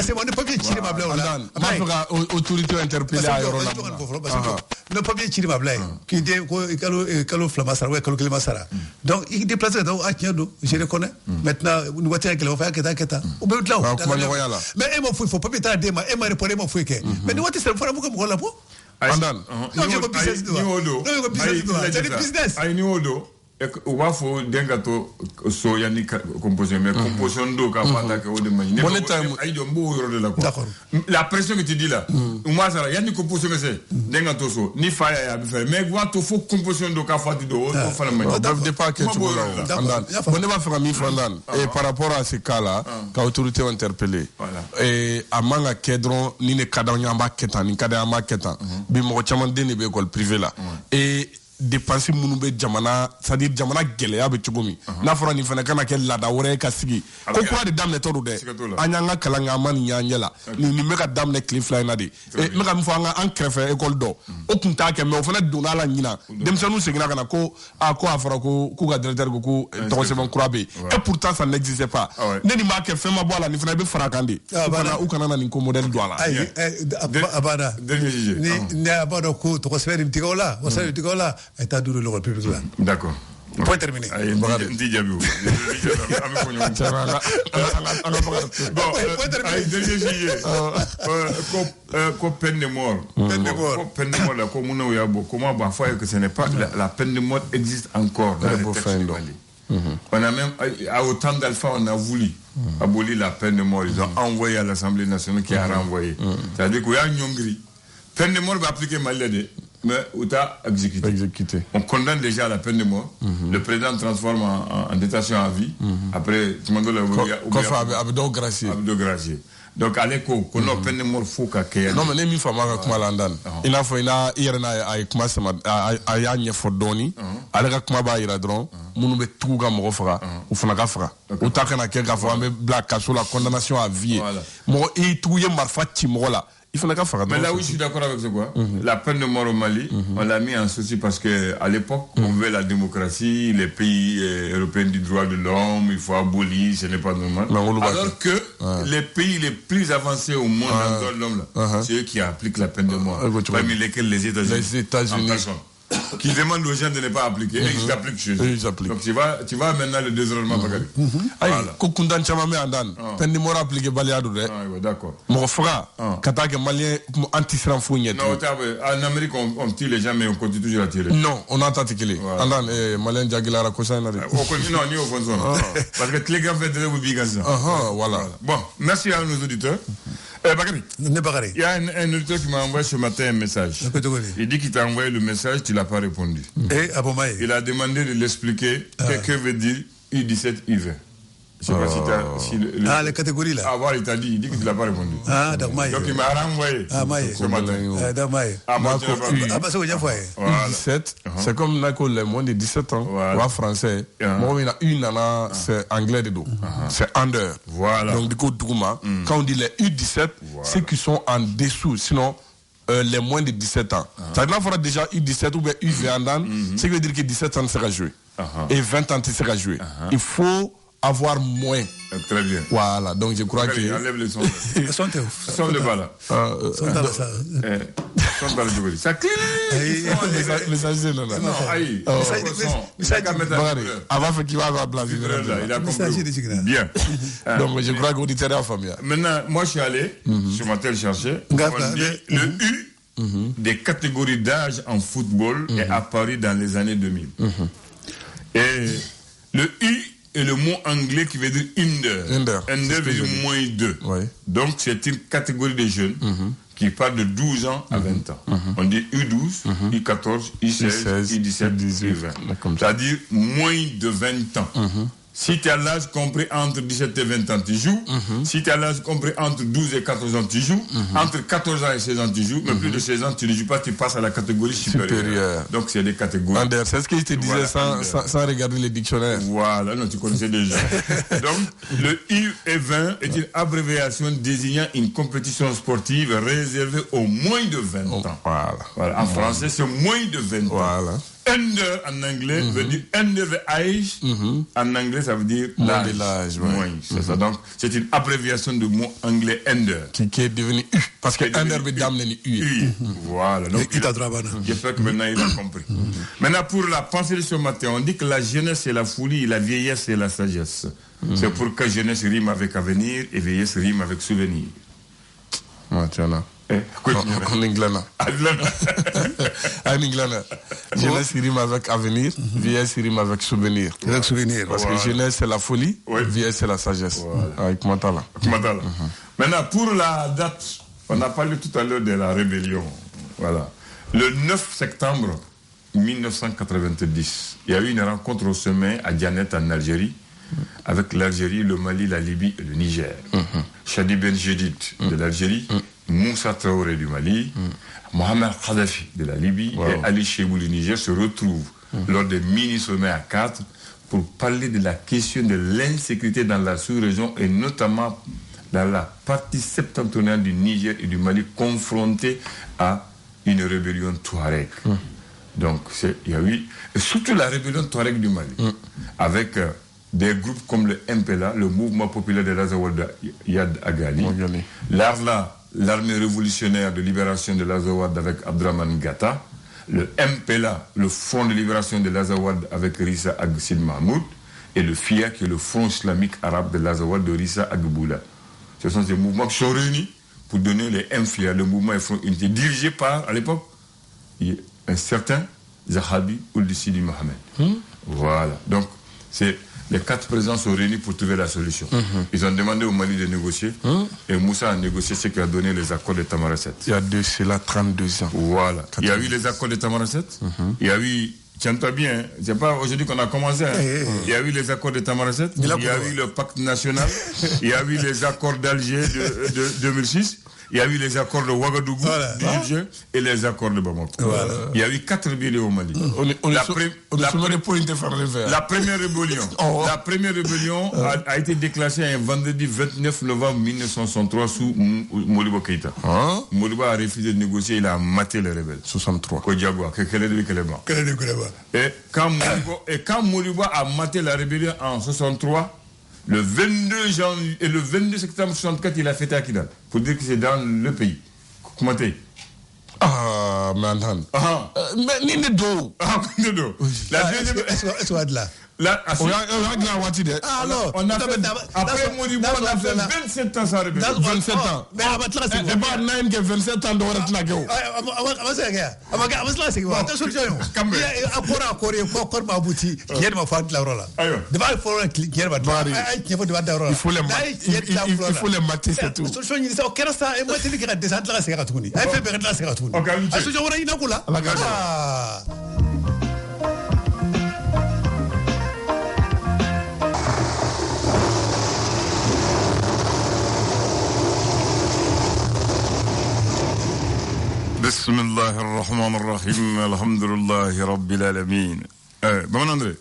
c'est mon papier tiré ma blague là. Autorité interpellée à Yorona. Le papier tiré ma blague. Qui dit Kalo Flamasara, ouais, Kalo Klimasara. Donc, il déplace donc à Tiendo, je le connais. Maintenant, nous voyons qu'il va faire Keta. Ou bien là. Mais il faut pas mettre à Dema, il m'a répondu, il m'a fait que. Mais nous, c'est le fond pour moi là pour. Andan. Non, je veux business. C'est business. O b'a fɔ den ka to so yanni composition mais composition do ka fɔ ta kɛ o de man ɲi ayi dɔn n b'o yɔrɔ de la quoi la pression que tu dis là u ma sara yanni composition ka se den ka to so ni fa y'a a bɛ fɛ mais wa to fo composition do ka fɔ ti do o fana man ɲi o bɛɛ dépend kɛ cogo la Andan bon ne b'a fɛ ka min fɔ Andan par rapport à ce cas là ka autorité interpellée a man ka kɛ dɔrɔn ni ne ka d'anw ye an b'a kɛ tan ni ka d'an ye an b'a kɛ tan bi mɔgɔ caman den de bɛ école privée la et dépenses minnu bɛ jamana c'est-à-dire jamana gɛlɛya bɛ cogo min n'a fɔra nin fana kana kɛ laada wɛrɛ ye ka sigi ko kura de daminɛtɔ don dɛ an y'an ka kalan kɛ an ma nin y'an ɲɛ la nin bɛ ka daminɛ tile fila in na de n bɛ ka min fɔ an kɛrɛfɛ école dɔ o tun t'a kɛ mais o fana donna a la ɲinan denmisɛnninw seginna ka na ko a fɔra ko k'u ka directeur ko tɔgɔsɛbɛn kura bɛ yen et pourtant ça n'existait pas ne nin b'a kɛ fɛn ma bɔ a la nin fana bɛ fara a kan de u kana na nin ko modèle don a la. ayi abada ni a b'a dɔn ko tɔgɔsɛbɛn de bɛ tigɛ o la wasa de bɛ tigɛ o la état de l'école publique là. D'accord. Point terminé. Point terminé. Bon, peine de mort. Peine de mort là, comme on a beaucoup, comment on va que ce n'est pas la peine de mort existe encore dans le texte du Mali. On a même à autant d'Alpha on a voulu abolir la peine de mort. Ils ont envoyé à l'Assemblée nationale qui a renvoyé. C'est-à-dire qu'il y a une Nyongri. Peine de mort va appliquer Mali. Mais où t'as exécuté. On condamne déjà la peine de mort. Le président transforme en détention à vie. Après, tu m'as dit Abdo Gracier. Donc, à l'écho, qu'on a peine de mort, faut qu'à non, mais les mi fama ka kuma landan. Il a fait ina irena ay kuma sama ay anya fodoni. Ale ka kuma ba ira dron. Munu be tuga mo fara. Ou fana ka fara. Ou ta kana ke ka fara be black kaso la condamnation à vie. Mo e tuye marfa ti mo la. Il faut mais là où je suis d'accord avec ce quoi, la peine de mort au Mali, on l'a mis en souci parce que à l'époque, on veut la démocratie, les pays européens du droit de l'homme, il faut abolir, ce n'est pas normal. Alors que les pays les plus avancés au monde dans le droit de l'homme, c'est eux qui appliquent la peine de mort. Parmi lesquels les États-Unis. Qui demandent aux gens de ne pas appliquer et ils appliquent chez eux. Donc tu vas maintenant le désordre Bakary. Aïe, Kokundan Chamame Andan, peine de mort appliquée Baliadou. D'accord. Mon frère, Katake Malien anti-sram fouignet. Non, en Amérique on tue les gens mais on continue toujours à tirer. Non, on entend tirer. Andan, Malien Jagilara Kosan. Non, ni au fond. Parce que les gars fait de vous biganza. Voilà. Bon, merci à nos auditeurs. Bakary, il y a un auditeur qui m'a envoyé ce matin un message. Il dit qu'il t'a envoyé le message, tu ne l'as pas répondu. Il a demandé de l'expliquer. Que veut dire U17-U20? Je ne sais pas si les catégories là. Voilà, il t'a dit, il dit que tu ne l'as pas répondu. Donc il m'a renvoyé ce matin. U17, c'est comme les moins de 17 ans, ou français. Moi, il y a une nana, c'est anglais de dos. C'est under. Voilà. Donc, du coup, quand on dit les U17, ceux qui sont en dessous, sinon les moins de 17 ans. Ça veut dire déjà U17 ou U20 ce qui veut dire que 17 ans sera joué. Et 20 ans sera joué. Il faut avoir moins. Très bien. Voilà, donc je crois que... Enlève le son. Son de bala. Son de bala. Ça clique. Messager, non. Non, aïe. Avant qu'il va avoir blanc. Il a compris. Bien. Donc je crois que l'auditeur est en famille. Maintenant, moi je suis allé sur ma telle chercher. Le U des catégories d'âge en football est apparu dans les années 2000. Et le U est le mot anglais qui veut dire under. Under veut dire moins 2. Donc c'est une catégorie de jeunes qui part de 12 ans à 20 ans. On dit U12, U14, U16, U17, U20. C'est-à-dire moins de 20 ans. Si tu as l'âge compris entre 17 et 20 ans, tu joues. Si tu as l'âge compris entre 12 et 14 ans, tu joues. Entre 14 ans et 16 ans, tu joues. Mais plus de 16 ans, tu ne joues pas, tu passes à la catégorie supérieure. Donc, c'est des catégories. Under, c'est ce que je te disais sans regarder les dictionnaires. Voilà, non, tu connaissais déjà. Donc, le U20 est une abréviation désignant une compétition sportive réservée aux moins de 20 ans. Voilà. En français, c'est moins de 20 ans. under en anglais veut dire under the age. En anglais, ça veut dire l'âge. C'est ça. Donc, c'est une abréviation du mot anglais under. Qui est devenu U. Parce que under veut dire U. Voilà. Donc, j'espère que maintenant il a compris. Maintenant, pour la pensée de ce matin, on dit que la jeunesse c'est la folie, la vieillesse c'est la sagesse. C'est pour que jeunesse rime avec avenir et vieillesse rime avec souvenir. Tiens. En anglais. En anglais. Jeunesse rime avec avenir, vieillesse rime avec souvenir. Avec souvenir. Parce que jeunesse c'est la folie, vieillesse c'est la sagesse. Avec Matala. Maintenant, pour la date, on a parlé tout à l'heure de la rébellion. Voilà. Le 9 septembre 1990, il y a eu une rencontre au sommet à Djanet en Algérie, avec l'Algérie, le Mali, la Libye et le Niger. Chadi Ben Jedid de l'Algérie, Moussa Traoré du Mali, Mohamed Kadhafi de la Libye et Ali Chebou du Niger se retrouvent lors des mini-sommets à 4 pour parler de la question de l'insécurité dans la sous-région et notamment dans la partie septentrionale du Niger et du Mali confrontée à une rébellion Touareg. Donc, il y a eu, et surtout la rébellion Touareg du Mali, avec des groupes comme le MPLA, le Mouvement populaire de l'Azawad Yad Agali, l'ARLA, l'armée révolutionnaire de libération de l'Azawad avec Abdraman Gata, le MPLA, le Front de libération de l'Azawad avec Rissa Agsil Mahmoud, et le FIA, qui est le Front islamique arabe de l'Azawad de Rissa Agboula. Ce sont ces mouvements qui sont réunis pour donner les MFIA, le mouvement et Front Unité, dirigé par, à l'époque, un certain Zahabi Ould Sidi Mohamed. Voilà. Donc, les 4 présidents sont réunis pour trouver la solution. Ils ont demandé au Mali de négocier et Moussa a négocié ce qui a donné les accords de Tamaracet. Il y a cela 32 ans. Voilà. 90. Il y a eu les accords de Tamaracet. Il y a eu, tiens-toi bien, c'est pas aujourd'hui qu'on a commencé. Il y a eu les accords de Tamaracet. Il y a eu le pacte national. Il y a eu les accords d'Alger de 2006. Il y a eu les accords de Ouagadougou, et les accords de Bamako. Il y a eu 4 rébellions au Mali. La première rébellion a été déclenchée un vendredi 29 novembre 1963 sous Modibo Keïta. Modibo a refusé de négocier, il a maté les rebelles. 63. Et quand Modibo a maté la rébellion en 63, le 22 janvier et le 22 septembre 64, il a fêté à Kidal. Pour dire que c'est dans le pays. Comment t'es? Manhan. Mais Ninedo. La deuxième. Est-ce qu'on là? Là, après Modibo, on a fait 27 ans sans rébellion. 27 ans. Mais à votre là, c'est pas 9 que 27 ans d'or là. Il faut les mater, c'est tout. بسم الله الرحمن الرحيم الحمد لله رب العالمين. Bon André.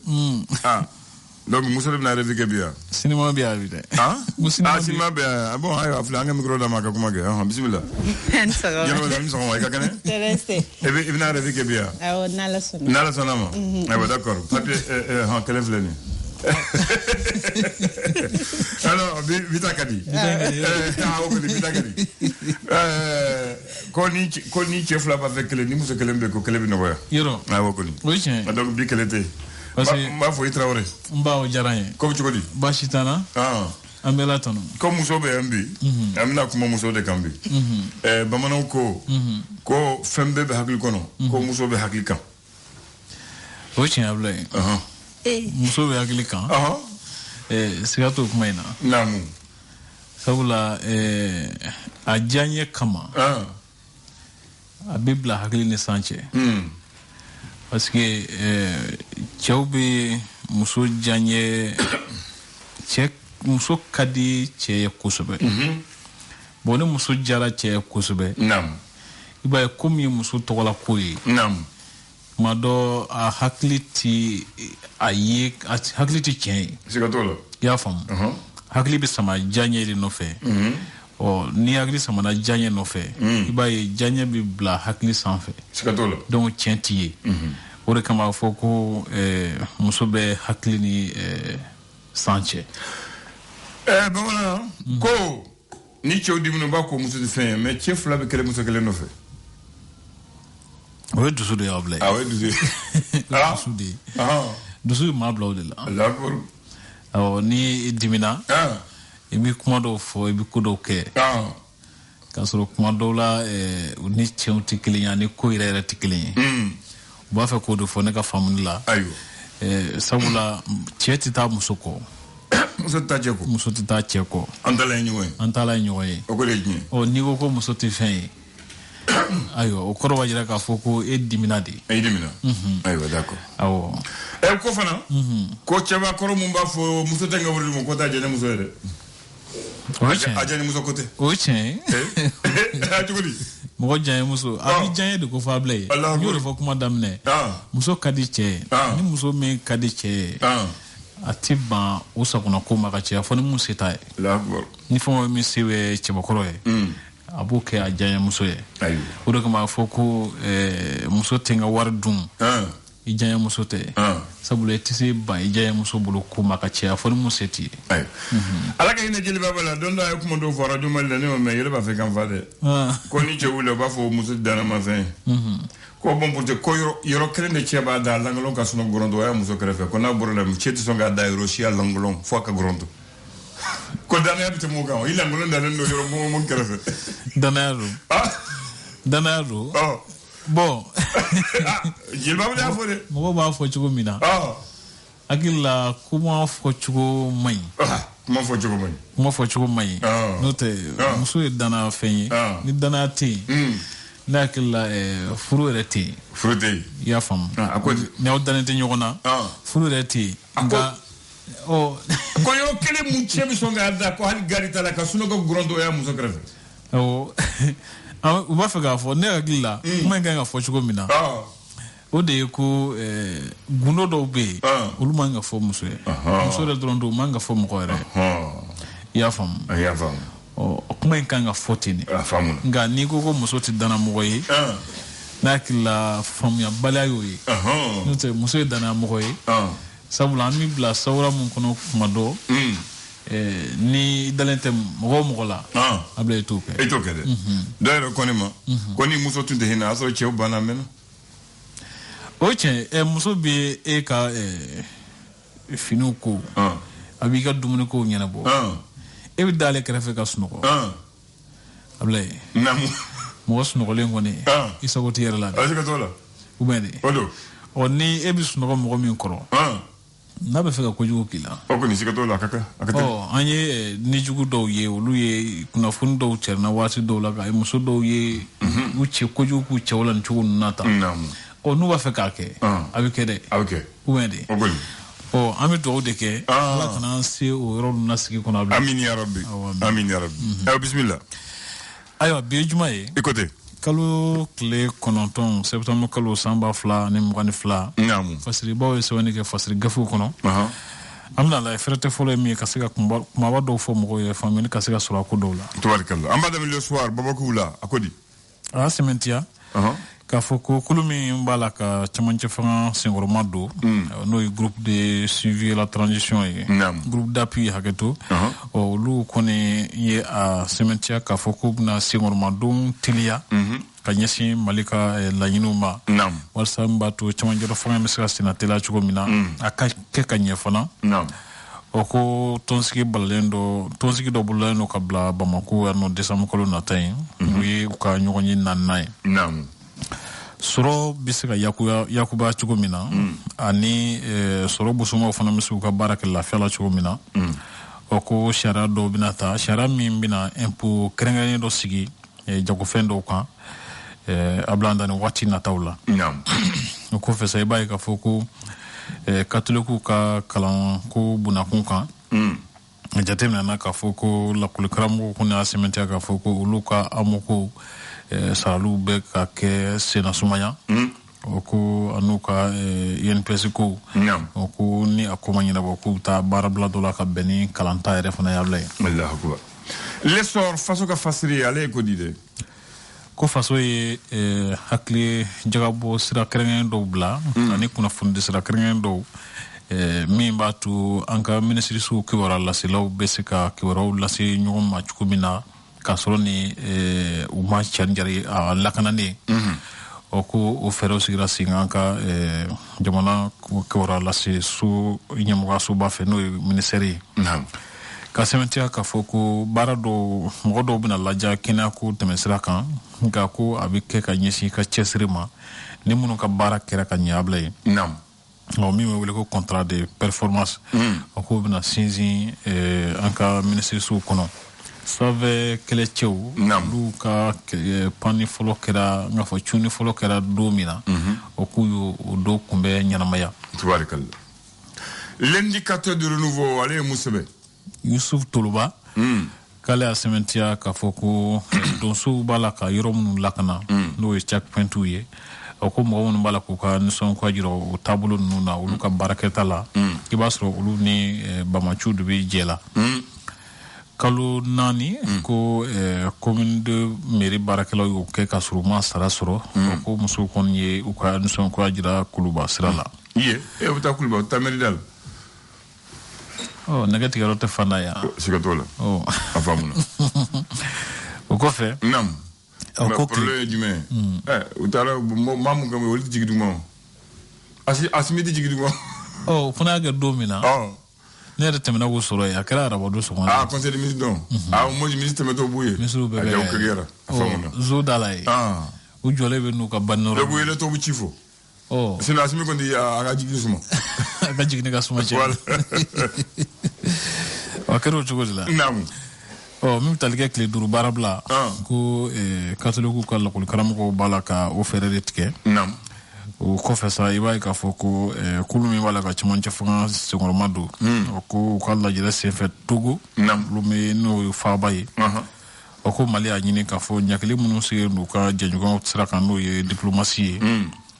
Donc Moussa ibn Arabi Gabia. Cinéma bien vite. Cinéma bien. Bon, ayo afla anga micro da maka kuma ga. Bismillah. Yalla wala misa wa ka kane. Intéressé. Ibn Arabi Gabia. Nala sonama. Ah d'accord. Papier quel est l'année? Alors, Vita Kadi. Koni chef là avec les nimous que l'aime ko kelebi no ya. Yoro. Ah wokoni. Oui tiens. Donc bi kelete. Parce que ma foi Traoré. Mba o jaranye. Comme tu dis. Bashitana. Amela tono. Comme muso be ambi. Amina kuma muso de kambi. Bamana ko fembe be hakil kono. Ko muso be hakil kan. Oui tiens ablay. Muso be hakili kan. Sigato kuma ina. Namu. Sabula a janye kama. A bibla hakili ni sanche. Parce que cɛw bɛ muso janye cɛ muso ka di cɛ ye kosɛbɛ. Bon ni muso jara cɛ ye kosɛbɛ. I b'a ye komi ye muso tɔgɔla ko ye. Tuma dɔ a hakili ti a ye hakili ti tiɲɛ ye. Siga t'o la. I y'a faamu. Hakili bɛ sama janye de nɔfɛ. Ni hakili samana janye nɔfɛ. I b'a ye janye bɛ bila hakili sanfɛ. Siga t'o la. Donc tiɲɛ ti ye. o de kama fɔ ko muso bɛ hakili ni san cɛ bamanan ko ni cɛw dimina b'a ko muso tɛ fɛn ye mais cɛ fila bɛ kɛlɛ muso kelen nɔfɛ o ye dusu de y'aw bila ye o ye dusu ye dusu de ye dusu ye maa bila o de la awɔ ni dimina i bɛ kuma dɔw fɔ i bɛ ko dɔw kɛ k'a sɔrɔ kuma dɔw la ni cɛw tɛ kelen ye ani ko yɛrɛ tɛ kelen ye u b'a fɛ k'o de fɔ ne ka faamuli la sabula cɛ tɛ taa muso kɔ muso tɛ taa cɛ kɔ an taala ye ɲɔgɔn ye o ko de ye tiɲɛ n'i ko ko muso tɛ fɛn ye ayiwa o kɔrɔ b'a jira k'a fɔ ko e dimina de e dimina ayiwa d'accord awɔ ko fana ko cɛbakɔrɔ mun b'a fɔ muso tɛ n ka wuli ma ko t'a jɛ ne muso ye dɛ a jɛ ni muso ko tɛ o ye tiɲɛ ye cogo di mɔgɔ diya ye muso a b'i diya ye de ko fɔ a bila ye n y'o de fɔ kuma daminɛ muso ka di cɛ ye ni muso min ka di cɛ ye a ti ban o sagona ko ma ka cɛ fɔ ni mun se t'a ye ni fɛn min se bɛ cɛbakɔrɔ ye a b'o kɛ a diya ye muso ye o de kama a fɔ ko muso tɛ n ka wari dun i diya ye muso tɛ sabula i tɛ se ban i diya ye muso bolo ko ma ka cɛ fɔ ni mun se t'i ye ala ka hinɛ jeliba b'a la don dɔ a ye kuma dɔw fɔ radio Mali la ne ma mɛn yɛrɛ b'a fɛ kan fa dɛ ko ni cɛ wuli o b'a fɔ muso danama fɛn ko bon pour te ko yɔrɔ kelen de cɛ b'a da langolon ka sunɔgɔ gɔrɔntɔ o y'a muso kɛrɛfɛ ko n'a bɔra la cɛ tɛ sɔn k'a da yɔrɔ si a langolon fo a ka gɔrɔntɔ ko danaya bɛ tɛmɛ o kan i langolon dalen don yɔrɔ mun kɛrɛfɛ danaya don bon jeliba bɛ y'a fɔ dɛ mɔgɔw b'a fɔ cogo min na hakili la kuma fɔ cogo man ɲi kuma fɔ cogo man ɲi n'o tɛ muso ye danaya fɛn ye ni danaya tɛ yen ne hakili la furu yɛrɛ tɛ yen i y'a faamu ni aw dannen tɛ ɲɔgɔn na furu yɛrɛ tɛ yen nka ko yɔrɔ kelen mun cɛ bɛ sɔn k'a da ko hali gari t'a la ka sunɔgɔ gɔrɔntɔ o y'a muso kɛrɛfɛ awɔ u b'a fɛ k'a fɔ ne hakili la kuma in kan ka fɔ cogo min na o de ye ko gundo dɔw bɛ yen olu man ka fɔ muso ye muso yɛrɛ dɔrɔn don man ka fɔ mɔgɔ yɛrɛ i y'a faamu kuma in kan ka fɔ ten de nka n'i ko muso tɛ danna mɔgɔ ye n'a hakili la faamuyabaliya y'o ye n'o tɛ muso ye danna mɔgɔ ye sabula an bɛ bila sawura mun kɔnɔ kuma dɔ ni dalen tɛ mɔgɔ o mɔgɔ la a bila i t'o kɛ dɛ dɔ yɛrɛ ko ne ma ko ni muso tun tɛ hinɛ a sɔrɔ cɛw banna mɛnna o tiɲɛ muso bɛ e ka finiw ko a b'i ka dumuni kow ɲɛnabɔ e bɛ d'ale kɛrɛfɛ ka sunɔgɔ a bila ye mɔgɔ sunɔgɔlen kɔni i sago t'i yɛrɛ la dɛ ou bien de ni e bɛ sunɔgɔ mɔgɔ min kɔrɔ n'a bɛ fɛ ka kojugu k'i la o kɔni siga t'o la a ka kɛ an ye nijugu dɔw ye olu ye kunnafoni dɔw cɛrina waati dɔw la ka muso dɔw ye u cɛ kojugu k'u cɛw la nin cogo ninnu na tan n'u b'a fɛ k'a kɛ a bɛ kɛ dɛ ou bien de an bɛ dugawu de kɛ ala kana an se o yɔrɔ ninnu na sigi kɔnɔ amin ya rabbi aw bisimila ayiwa bi ye juma ye i ko ten kalo tile 9 septembre kalo san 2022 fasiribaw ye sɛbɛnni kɛ fasiri gafew kɔnɔ an bɛna lajɛ fɛrɛ tɛ fɔlɔ ye min ye ka se ka kumaba dɔw fɔ mɔgɔw ye faamuyali ka se ka sɔrɔ a ko dɔw la tubarikala an b'a daminɛ le soir babakuw la a ko di a y'a sɛmɛntiya k'a fɔ ko kulu min b'a la ka camancɛ fanga senkɔrɔma don n'o ye groupe de suivi la transition ye groupe d'appui hakɛto olu kɔni ye a sɛmɛntiya k'a fɔ k'u bɛna senkɔrɔmadon teliya ka ɲɛsin mali ka laɲiniw ma walasa min b'a to camancɛ fanga bɛ se ka senna teliya cogo min na a ka kɛ ka ɲɛ fana o ko tɔnsigi dɔ bololalen don ka bila bamako yan nɔ décembre kalo nata ye o ye u ka ɲɔgɔn ye naaninan ye sɔrɔ bɛ se ka yakuba cogo min na ani sɔrɔ bosomaw fana bɛ se u ka baara kɛ lafiya la cogo min na o ko sariya dɔw bɛna ta sariya min bɛna impôt kɛrɛnkɛrɛnnen dɔ sigi jagofɛn dɔw kan a bila an da nin waati nataw la o kɔfɛ sa i b'a ye k'a fɔ ko katolikiw ka kalanko bunakun kan a jateminɛna k'a fɔ ko lakɔlikaramɔgɔw kɔni y'a sɛmɛntiya k'a fɔ ko olu ka amokow saraliw bɛ ka kɛ sennasumaya o ko an'u ka INPS kow o ko ni a ko ma ɲɛnabɔ k'u bɛ taa baarabila dɔ la ka bɛn ni kalanta yɛrɛ fana y'a bila ye l'essor faso ka fasiri ale ye ko di dɛ ko faso ye hakli jagabo sira krengen do bla ani kuna fundi sira krengen do min b'a to an ka minisiriso kibaruya laselaw bɛ se ka kibaruyaw lase ɲɔgɔn ma cogo min na k'a sɔrɔ ni u ma carinjari a lakananen o ko o fɛɛrɛw sigira sen an ka jamana kibaruya lase so ɲɛmɔgɔyasoba fɛ n'o ye minisɛri ye ka sɛbɛntiya k'a fɔ ko baara dɔw mɔgɔ dɔw bɛna laja kɛnɛya ko tɛmɛsira kan nka ko a bɛ kɛ ka ɲɛsin ka cɛsiri ma ni minnu ka baara kɛra ka ɲɛ a bila ye min bɛ wele ko contrat de performance o ko bɛna sinsin an ka minisirisow kɔnɔ sanfɛ kɛlɛcɛw olu ka panni fɔlɔ kɛra n k'a fɔ cunni fɔlɔ kɛra don min na o k'u y'o don kunbɛn ɲɛnamaya. L'indicateur de renouveau ale ye mun sɛbɛn Yusuf Toloba k'ale y'a sɛbɛntiya k'a fɔ ko donsow b'a la ka yɔrɔ minnu lakana n'o ye checkpointiw ye o ko mɔgɔ minnu b'a la k'u ka nisɔngoya jira o taabolo ninnu na olu ka baarakɛta la i b'a sɔrɔ olu ni bamaciw de bɛ jɛ la kalo 4 ko commune de mairie baarakɛlaw y'o kɛ ka sɔrɔ u ma sara sɔrɔ o ko musow kɔni ye u ka nisɔngoya jira Kuluba sira la u bɛ taa Kuluba u bɛ taa mairie da la nɛgɛ tigɛyɔrɔ tɛ fanda yan siga t'o la a faamuna o kɔfɛ mais problème ye jumɛn u taara maa mun kan olu tɛ jigin duguma Asimi tɛ jigin duguma o fana y'a kɛ don min na ne yɛrɛ tɛmɛna k'o sɔrɔ yen a kɛra arabadon sɔgɔmada conseil de ministre dɔn moi ministre tɛmɛtɔ b'u ye ministre bɛɛ bɛ o kɛra a faamuna zo da la ye u jɔlen bɛ n'u ka baniyɔrɔ bɛɛ b'u yɛlɛ tɔw bɛ ci fɔ sinon Asimi kɔni a ka jigin suma a ka jigin ka suma cɛ a kɛra o cogo de la min bɛ tali kɛ tile 5 baara bila ko katolikiw ka lakɔli karamɔgɔw b'a la ka o fɛɛrɛ de tigɛ o kɔfɛ sa i b'a ye k'a fɔ ko kulu min b'a la ka cɛmancɛ fanga senkɔrɔma don o ko u ka lajɛrɛ senfɛ Togo olu bɛ n'o ye faaba ye o ko Mali y'a ɲini k'a fɔ ɲakili minnu sigilen don u ka jɛɲɔgɔnw sira kan n'o ye diplomasi ye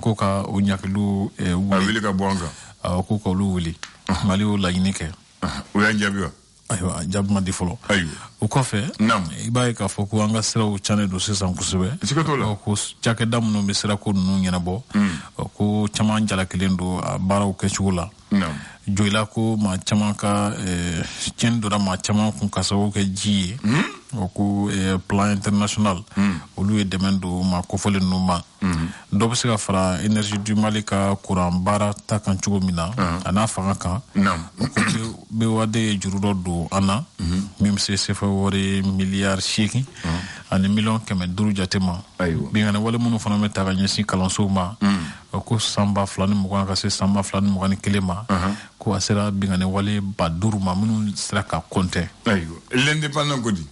ko ka o ɲakiliw wuli ka bɔ an kan ko ka olu wuli Mali y'o laɲini kɛ o y'an jaabi wa ayiwa jaabi ma di fɔlɔ o kɔfɛ i b'a ye k'a fɔ ko an ka siraw cannen don sisan kosɛbɛ ko cakɛda minnu bɛ sirako ninnu ɲɛnabɔ ko caman jalakilen don a baaraw kɛcogo la joyila ko maa caman ka tiɲɛni donna maa caman kun ka sababu kɛ ji ye o ko plan international olu ye dɛmɛ don maa kofɔlen ninnu ma dɔ bɛ se ka fara énergie du Mali ka courant baara ta kan cogo min na a n'a fanga kan o ko BOAD ye juru dɔ don an na min bɛ se sefa wari miliyari 8 ani miliyɔn 500 jate ma binkani wale minnu fana bɛ ta ka ɲɛsin kalansow ma o ko san 2020 ka se san 2021 ma ko a sera binkani wale 5000 ma minnu sera ka compter l'indépendant ko di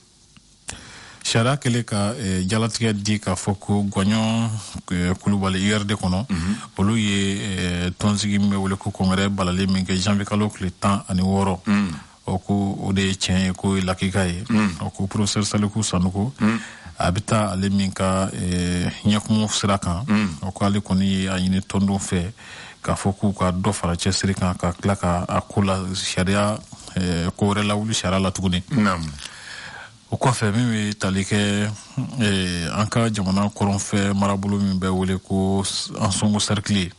sariya kɛlen ka jalatigɛ di k'a fɔ ko Gɔɲɔn Kulubali IRD kɔnɔ olu ye tɔnsigi min bɛ wele ko kɔngɛrɛ balalen min kɛ janvier kalo tile 16 o ko o de ye tiɲɛ ye k'o ye lakika ye o ko professeur Saliku Sanuko a bɛ taa ale min ka ɲɛkumu sira kan o ko ale kɔni ye a ɲini tɔndenw fɛ k'a fɔ k'u ka dɔ fara cɛsiri kan ka tila ka a ko la sariya ko wɛrɛ lawuli sariya la tuguni o kɔfɛ min bɛ tali kɛ an ka jamana kɔrɔnfɛ marabolo min bɛ wele ko Ansongo Cercle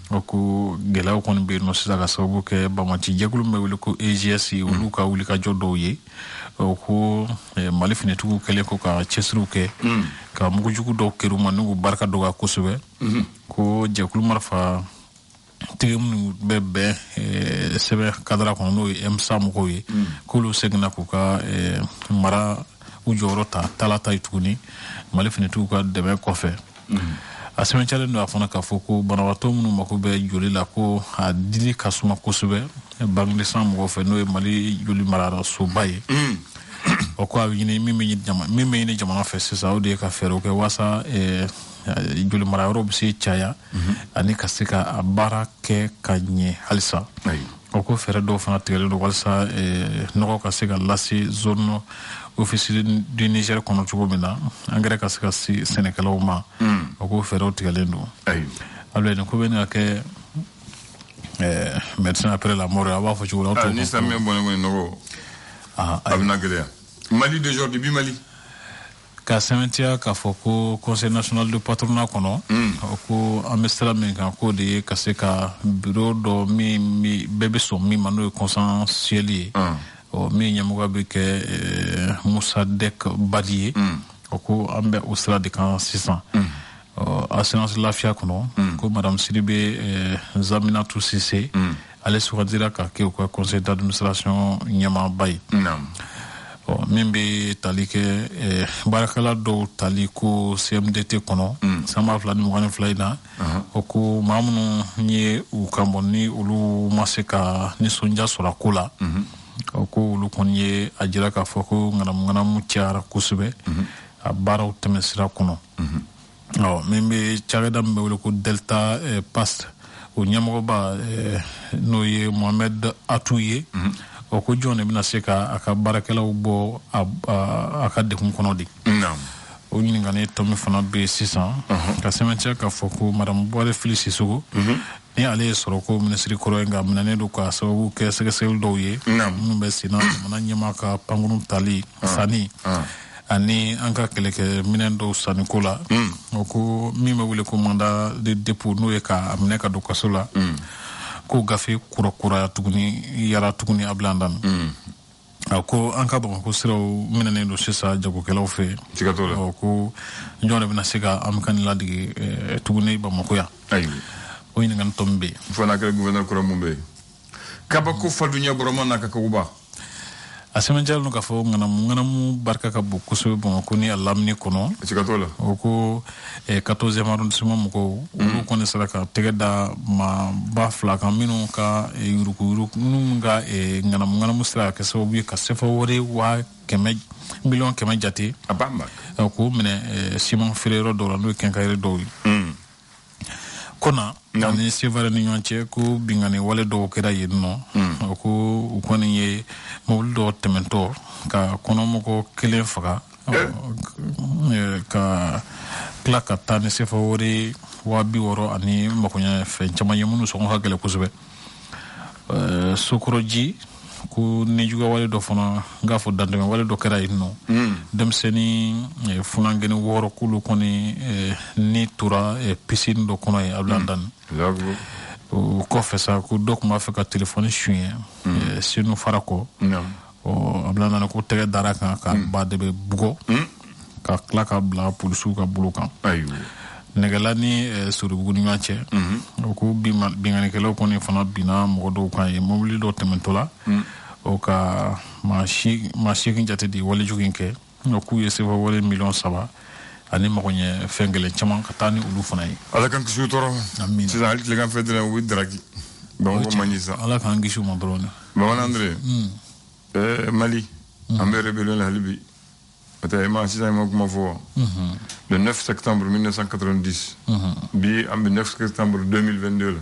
o ko gɛlɛyaw kɔni bɛ yen nɔ sisan ka sababu kɛ Bamaci jɛkulu min bɛ wele ko AGS olu ka wulikajɔ dɔw ye o ko Mali finitigiw kɛlen ko ka cɛsiriw kɛ ka mugujugu dɔw kɛr'u ma n'u barika dɔgɔya kosɛbɛ ko jɛkulu marifa tigi minnu bɛ bɛn sɛbɛn kadara kɔnɔ n'o ye MSA mɔgɔw ye k'olu seginna k'u ka mara u jɔyɔrɔ ta talata ye tuguni Mali finitigiw ka dɛmɛ kɔfɛ a sɛbɛncɛlen don a fana k'a fɔ ko banabaatɔ minnu mako bɛ joli la ko a dili ka suma kosɛbɛ Bangladesh mɔgɔw fɛ n'o ye Mali joli mararasoba ye o ko a bɛ ɲini min bɛ ɲini jamana fɛ sisan o de ye ka fɛɛrɛw kɛ waasa joli marayɔrɔ bɛ se caya ani ka se ka a baara kɛ ka ɲɛ halisa o ko fɛɛrɛ dɔw fana tigɛlen don walasa nɔgɔ ka se ka lase zone officielle du Niger kɔnɔ cogo min na engrais ka se ka se sɛnɛkɛlaw ma o ko fɛɛrɛw tigɛlen don alors nin ko bɛ ka kɛ médecin après la mort a b'a fɔ cogo la ni samiyɛ bɔnnen kɔni nɔgɔ a bɛna gɛlɛya Mali d'aujourd'hui bi Mali ka sɛmɛntiya k'a fɔ ko conseil national de patronat kɔnɔ ko an bɛ sira min kan k'o de ye ka se ka bureau dɔ min bɛɛ bɛ sɔn min ma n'o ye consensuel ye min ɲɛmɔgɔ bɛ kɛ Musa Dek Badi ye ko an bɛ o sira de kan sisan assurance lafiya kɔnɔ ko madame Sidibe Zaminatou Sise ale sugandira ka kɛ u ka conseil d'administration ɲɛmaaba ye min bɛ tali kɛ baarakɛla dɔw tali ko CMDT kɔnɔ sanba 2022 in na o ko maa minnu ye u kan bɔ ni olu ma se ka nisɔndiya sɔrɔ a ko la o ko olu kɔni ye a jira k'a fɔ ko ŋanamu cayara kosɛbɛ a baaraw tɛmɛsira kɔnɔ min bɛ cakɛda min bɛ wele ko Delta Pass o ɲɛmɔgɔba n'o ye Mohamed Atou ye o ko jɔn de bɛna se ka a ka baarakɛlaw bɔ a ka degun kɔnɔ de o ɲininkali tɔmi fana bɛ sisan ka sɛmɛntiya k'a fɔ ko madame Buware Fili Sissogo ni ale ye sɔrɔ ko minisiri kɔrɔ ye nka minɛnen don ka sababu kɛ sɛgɛsɛgɛli dɔw ye minnu bɛ senna jamana ɲɛmaa ka pankuru tali sanni ani an ka kɛlɛkɛ minɛn dɔw sanniko la o ko min bɛ wele ko mandat de dépôt n'o ye k'a minɛ ka don kaso la ko gafe kurakuraya tuguni yara tuguni a bila dan ko an ka Bamako siraw minɛnen don sisan jagokɛlaw fɛ ko jɔn de bɛna se ka an bɛ ka nin ladege tuguni Bamako yan o ɲininkali tɔ min bɛ yen fo n'a kɛra gouverneur kɔrɔ mun bɛ yen kabako faduɲɛ bɔrɔma n'a ka kaguba a sɛmɛntiya don k'a fɔ ŋanamu barika ka bon kosɛbɛ Bamako ni a lamini kɔnɔ o ko 14e arrondissement mɔgɔw olu kɔni sera ka tɛgɛ da maa ba fila kan minnu ka yuruguyurugu minnu ka ŋanamu sera ka kɛ sababu ye ka CFA miliyɔn 100 jate k'o minɛ siman feereyɔrɔ dɔw la n'o ye kɛnkayiri dɔw ye kɔna ani Sevare ni ɲɔgɔn cɛ ko bingani wale dɔw kɛra yen nɔ ko u kɔni ye mobili dɔw tɛmɛntɔ ka kɔnɔmɔgɔ kelen faga ka tila ka taa ni sefa wari 60 ani makoɲɛ fɛn caman ye minnu sɔngɔ ka gɛlɛn kosɛbɛ Sokoroji ko nijuga wale dɔ fana n k'a fɔ dantɛmɛ wale dɔ kɛra yen nɔ denmisɛnnin funangɛni 6 k'olu kɔni ni tora piscine dɔ kɔnɔ ye a bila dan o kɔfɛ sa ko dɔ tun b'a fɛ ka telefɔni suɲɛ senu fara kɔ a bila dan ko tɛgɛ dara kan ka ba de bɛ bugɔ ka tila ka bila polisiw ka bolo kan nɛgɛla ni Sorobugu ni ɲɔgɔn cɛ o ko binganikɛlaw kɔni fana binna mɔgɔ dɔw kan ye mobili dɔ tɛmɛntɔ la o ka maa 8 jate de walejugu in kɛ k'u ye sefa wale miliyɔn 3 ani makoɲɛ fɛn gɛlɛn caman ka taa ni olu fana ye ala kan kisi u tɔɔrɔ sisan hali tilegan fɛ dɛrɛ u bɛ daraki Bamako man ɲi sisan ala k'an kisi u ma dɔrɔn Bamanan André Mali an bɛ rébellion la hali bi le 9 septembre 1990 bi an bɛ 9 septembre 2022 la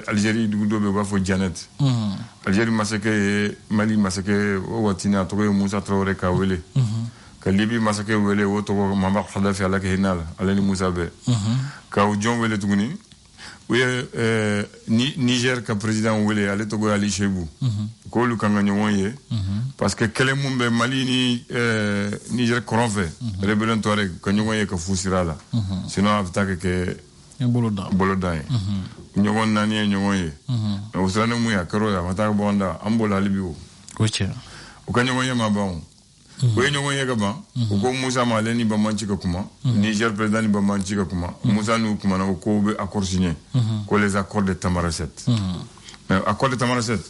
Algérie dugu dɔ bɛ u b'a fɔ Janet Algérie masakɛ ye Mali masakɛ o waati a tɔgɔ ye Musa Traoré k'a wele ka Libi masakɛ wele o tɔgɔ Muammar Kadhafi ala ka hinɛ a la ale ni Musa bɛɛ ka o jɔn wele tuguni u ye Niger ka président wele ale tɔgɔ ye Ali Chebou k'olu kan ka ɲɔgɔn ye parce que kɛlɛ mun bɛ Mali ni Niger kɔrɔn fɛ rébellion tɔɔrɔ ka ɲɔgɔn ye ka fu sira la sinon a bɛ taa kɛ bolodan ye ɲɔgɔn naani ye ɲɔgɔn ye o siran mun ye a kɛra a ma taa bɔ an da an b'o la hali bi o u ka ɲɔgɔn ye ma ban o ye ɲɔgɔn ye ka ban u ko Musa ma ale ni Bamanan ci ka kuma Niger président ni Bamanan ci ka kuma Musa n'u kumana o ko bɛ accord signé ko les accords de Tamaracet mais accord de Tamaracet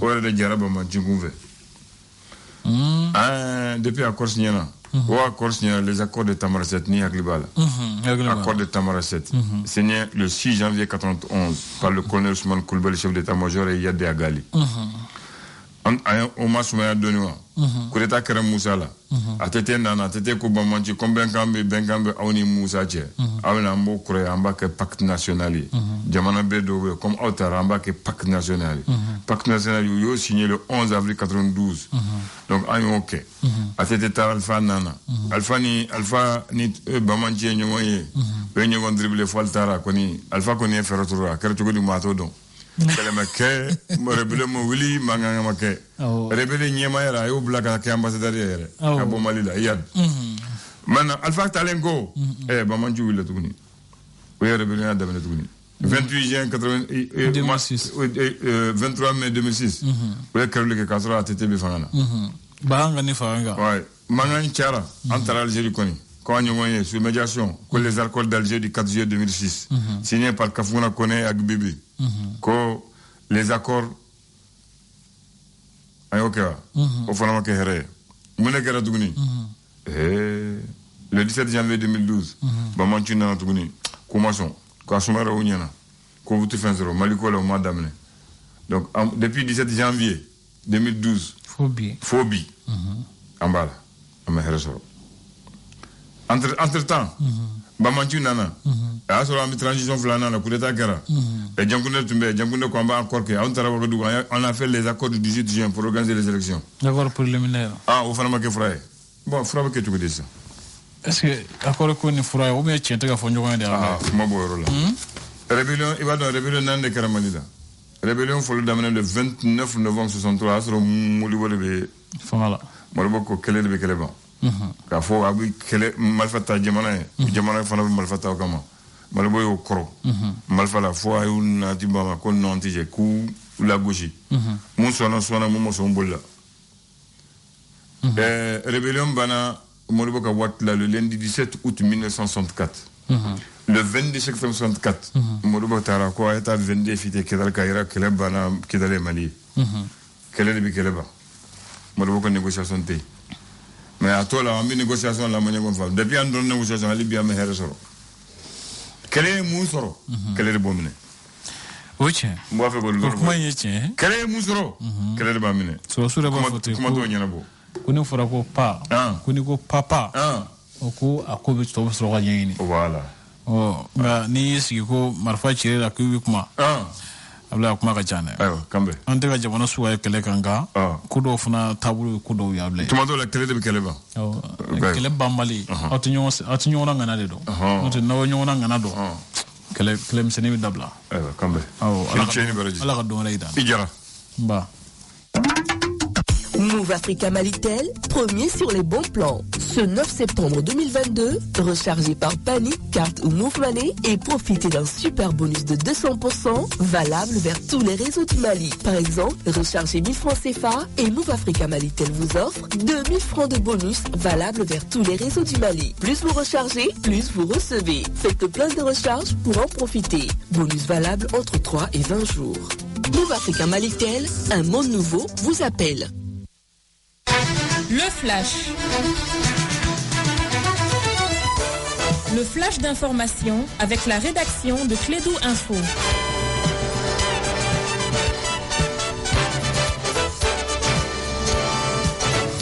o yɛrɛ de jara Bamanan ci kun fɛ depuis accord signé na o accord signé les accords de Tamaracet ni hakili b'a la accord de Tamaracet signé le 6 janvier 91 par le colonel Ousmane Coulibaly chef d'état-major et Yadé Agali o ma sumaya dɔɔni wa coup d'état kɛra Musa la a tɛ ten nana a tɛ ten ko Bamanan ci ko bɛnkan bɛ aw ni Musa cɛ aw bɛna an b'o kɔrɔ ye an b'a kɛ pacte national ye jamana bɛɛ dɔw bɛ yen comme aw taara an b'a kɛ pacte national ye pacte national u y'o signé le 11 avril 92 donc an y'o kɛ a tɛ taa Alpha nana Alpha ni Bamanan ci ye ɲɔgɔn ye u ye ɲɔgɔn dribble fo ali taara kɔni Alpha kɔni ye fɛɛrɛ turu a kɛra cogo di maa t'o dɔn kɛlɛmɛ kɛ rébellion ma wuli mankan ma kɛ rébellion ɲɛmaaya la a y'o bila ka kɛ ambassadeur ye yɛrɛ ka bɔ Mali la Iyad Maintenant, Alpha Talengo, Bamanju, il a tout gagné. Oui, rébellion a d'abord tout gagné. 28 juin 2006. 23 mai 2006. Oui, Karole Kasra a été bifangana. Bahanga Faranga. Ouais. Mangan Chara, entre l'Algérie connue. Quand on est sur médiation, que les alcools d'Alger du 4 juillet 2006, signé par Kafouna Kone et Agbibi, que les accords. Ayoka, au Fanama Kehre, Mounekera Tougni. Le 17 janvier 2012, Bamanchina Tougni, Koumasson, Kasumara Ounyana, Kouvuti Fenzero, Malikola au mois d'Amne. Donc, depuis 17 janvier 2012, Phobie, Ambala, Amaheresoro. Entre-temps, Bamanchu Nana, a sur la transition flana, la coup d'état Gara, et Djangoune Tumbe, Djangoune Kwamba encore que, on a fait les accords du 18 juin pour organiser les élections. D'accord, préliminaire. Ah, au Fanama Kefrae. Bon, Fraba que tu veux dire ça. Est-ce que, accord qu'on est Furaï, ou bien tu es un fonds de Ah, Maborola. Rébellion, il va dans la rébellion Nande Karamalida. Rébellion, il faut le d'amener le 29 novembre 63, sur le Mouliwale. Voilà. Moriboko, Kele de Keleban. K'a fɔ a bɛ kɛlɛ marifa ta jamana ye jamana fana bɛ marifa ta o kama malibo y'o kɔrɔ marifa la fo a y'u nati ba ma ko nɔn tɛ jɛ k'u lagosi mun sɔnna mun ma sɔn bolila rébellion banna Moribo ka waati la le lundi 17 août 1964 le 22 septembre 64 Moribo taara ko a ye taa 22 fite Kidal ka yira kɛlɛ banna Kidal ye Mali ye kɛlɛ de bɛ kɛlɛ ban Moribo ka négociation tɛ yen. Mais à toi, là, on a une négociation la manière qu'on fait. Depuis qu'on a une négociation, on a bien mis à soro. Quel est le moussoro? Quel est le bon mine? Oui, moi, je fais le comment il est? Quel est le moussoro? Quel est le bon mine? Sur le photo. Comment tu as beau? On ne fera pas. On ne fera papa. On a coupé tout sur le roi. Voilà. Oh, mais ni si ko marfa chire la kubi kuma. Abla kuma ka jana. Ayo, kambe. Ante ka jamana suwa kele kanga. Kudo funa tabulu kudo yable. Tomato la kele de kele ba. Kele bambali. Atinyo na ngana de do. Ote no nyo na ngana do. Kele mseni mi dabla. Ayo, kambe. Ala ka don reida. Ijara. Ba. Move Africa Malitel, premier sur les bons plans. Ce 9 septembre 2022, rechargez par Panic, carte ou Move Money et profitez d'un super bonus de 200% valable vers tous les réseaux du Mali. Par exemple, rechargez 1000 francs CFA et Move Africa Malitel vous offre 2000 francs de bonus valable vers tous les réseaux du Mali. Plus vous rechargez, plus vous recevez. Faites le plein de recharge pour en profiter. Bonus valable entre 3 et 20 jours. Move Africa Malitel, un monde nouveau vous appelle. Le flash. Le flash d'information avec la rédaction de Clédou Info.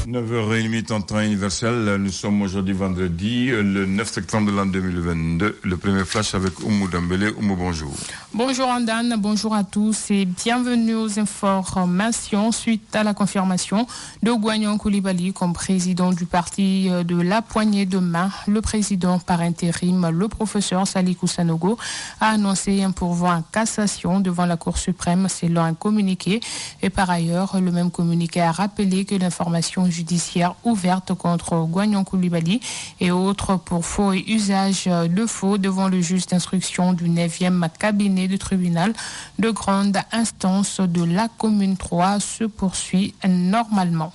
9h30 temps universel, nous sommes aujourd'hui vendredi, le 9 septembre de l'an 2022. Le premier flash avec Oumou Dambélé. Oumou, bonjour. Bonjour Andane, bonjour à tous et bienvenue aux informations suite à la confirmation de Gouagnon Koulibaly comme président du parti de la poignée de main. Le président par intérim, le professeur Salikou Sanogo, a annoncé un pourvoi en cassation devant la Cour suprême selon un communiqué. Et par ailleurs, le même communiqué a rappelé que l'information judiciaire ouverte contre Gouagnon Koulibaly et autres pour faux et usage de faux devant le juge d'instruction du 9e cabinet du tribunal de grande instance de la commune 3 se poursuit normalement.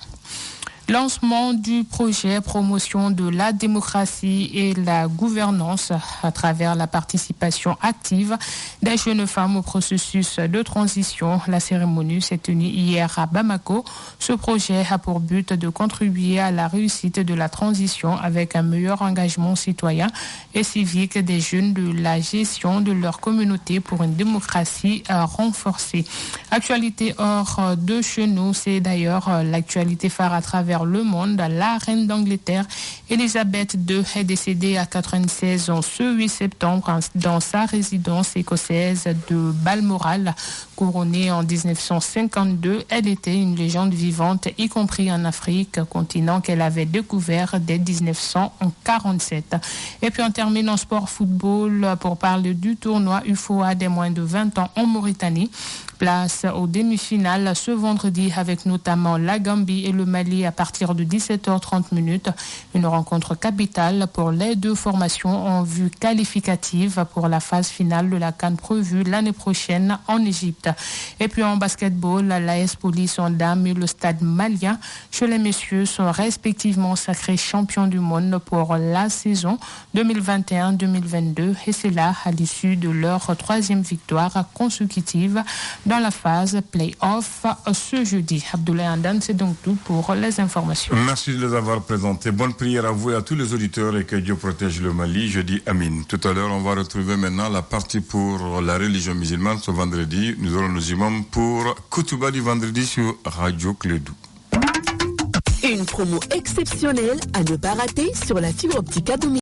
Lancement du projet promotion de la démocratie et la gouvernance à travers la participation active des jeunes femmes au processus de transition. La cérémonie s'est tenue hier à Bamako. Ce projet a pour but de contribuer à la réussite de la transition avec un meilleur engagement citoyen et civique des jeunes de la gestion de leur communauté pour une démocratie renforcée. Actualité hors de chez nous, c'est d'ailleurs l'actualité phare à travers le monde. La reine d'Angleterre, Elisabeth II, est décédée à 96 ans ce 8 septembre dans sa résidence écossaise de Balmoral. Couronnée en 1952, elle était une légende vivante, y compris en Afrique, continent qu'elle avait découvert dès 1947. Et puis on termine en sport football pour parler du tournoi UFOA des moins de 20 ans en Mauritanie. Place aux demi-finales ce vendredi avec notamment la Gambie et le Mali à partir de 17h30. Une rencontre capitale pour les deux formations en vue qualificative pour la phase finale de la CAN prévue l'année prochaine en Égypte. Et puis en basketball, l'AS Police en dames et le Stade malien chez les messieurs sont respectivement sacrés champions du monde pour la saison 2021-2022 et c'est là à l'issue de leur troisième victoire consécutive dans la phase play-off ce jeudi. Abdoulaye Andan, c'est donc tout pour les informations. Merci de les avoir présentés. Bonne prière à vous et à tous les auditeurs et que Dieu protège le Mali. Je dis Amin. Tout à l'heure, on va retrouver maintenant la partie pour la religion musulmane ce vendredi. Nous aurons nos imams pour Koutuba du vendredi sur Radio Clédou. Une promo exceptionnelle à ne pas rater sur la fibre optique à domicile.